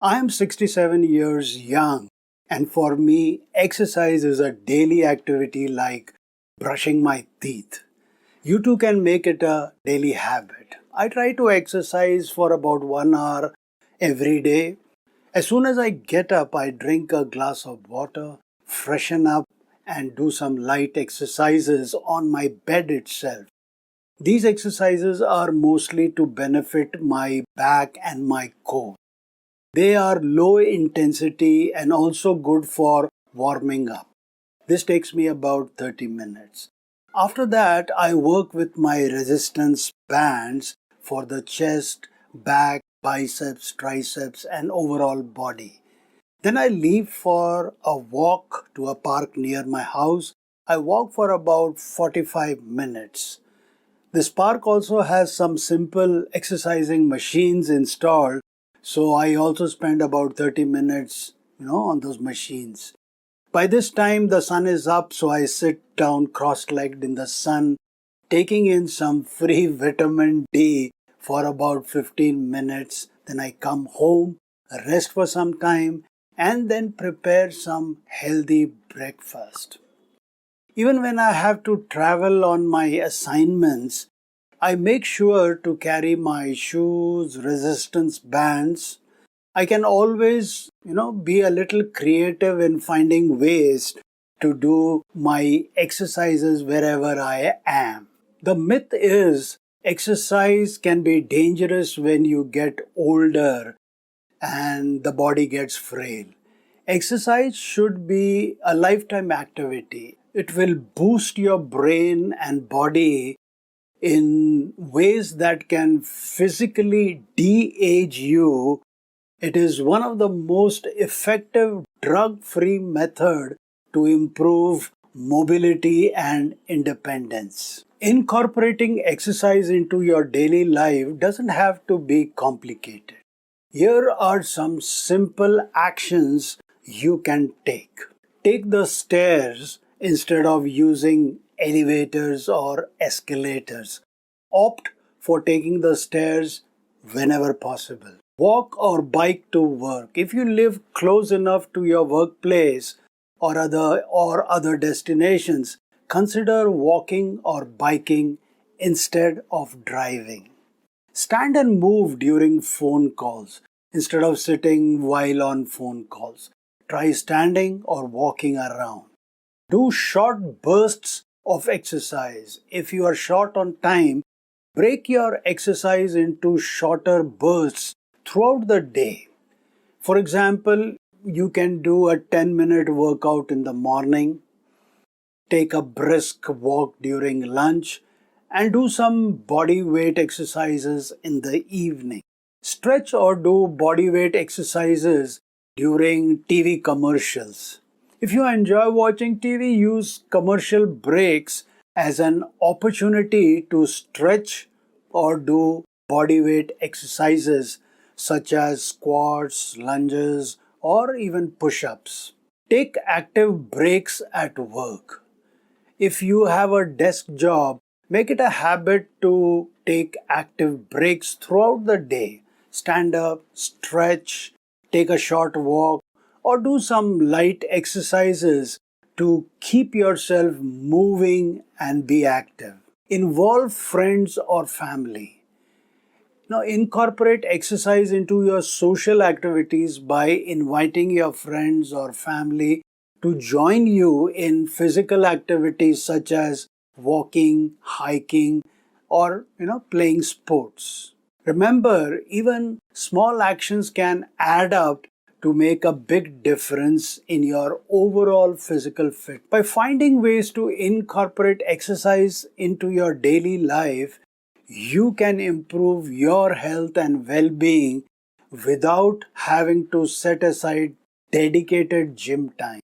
I am 67 years young, and for me, exercise is a daily activity like brushing my teeth. You too can make it a daily habit. I try to exercise for about 1 hour every day. As soon as I get up, I drink a glass of water, freshen up, and do some light exercises on my bed itself. These exercises are mostly to benefit my back and my core. They are low intensity and also good for warming up. This takes me about 30 minutes. After that, I work with my resistance bands for the chest, back, biceps, triceps, and overall body. Then I leave for a walk to a park near my house. I walk for about 45 minutes. This park also has some simple exercising machines installed, so I also spend about 30 minutes, on those machines. By this time the sun is up, so I sit down cross-legged in the sun, taking in some free vitamin D for about 15 minutes. Then I come home, rest for some time, and then prepare some healthy breakfast. Even when I have to travel on my assignments, I make sure to carry my shoes, resistance bands. I can always, be a little creative in finding ways to do my exercises wherever I am. The myth is exercise can be dangerous when you get older and the body gets frail. Exercise should be a lifetime activity. It will boost your brain and body in ways that can physically de-age you. It is one of the most effective drug-free method to improve mobility and independence. Incorporating exercise into your daily life doesn't have to be complicated. Here are some simple actions you can take. Take the stairs instead of using elevators or escalators. Opt for taking the stairs whenever possible. Walk or bike to work. If you live close enough to your workplace or other destinations, consider walking or biking instead of driving. Stand and move during phone calls instead of sitting while on phone calls. Try standing or walking around. Do short bursts of exercise. If you are short on time, break your exercise into shorter bursts throughout the day. For example, you can do a 10-minute workout in the morning, take a brisk walk during lunch, and do some body weight exercises in the evening. Stretch or do body weight exercises during TV commercials. If you enjoy watching TV, use commercial breaks as an opportunity to stretch or do body weight exercises such as squats, lunges, or even push-ups. Take active breaks at work. If you have a desk job, make it a habit to take active breaks throughout the day. Stand up, stretch, take a short walk, or do some light exercises to keep yourself moving and be active. Involve friends or family. Now, incorporate exercise into your social activities by inviting your friends or family to join you in physical activities such as walking, hiking, or playing sports. Remember, even small actions can add up to make a big difference in your overall physical fit. By finding ways to incorporate exercise into your daily life, you can improve your health and well-being without having to set aside dedicated gym time.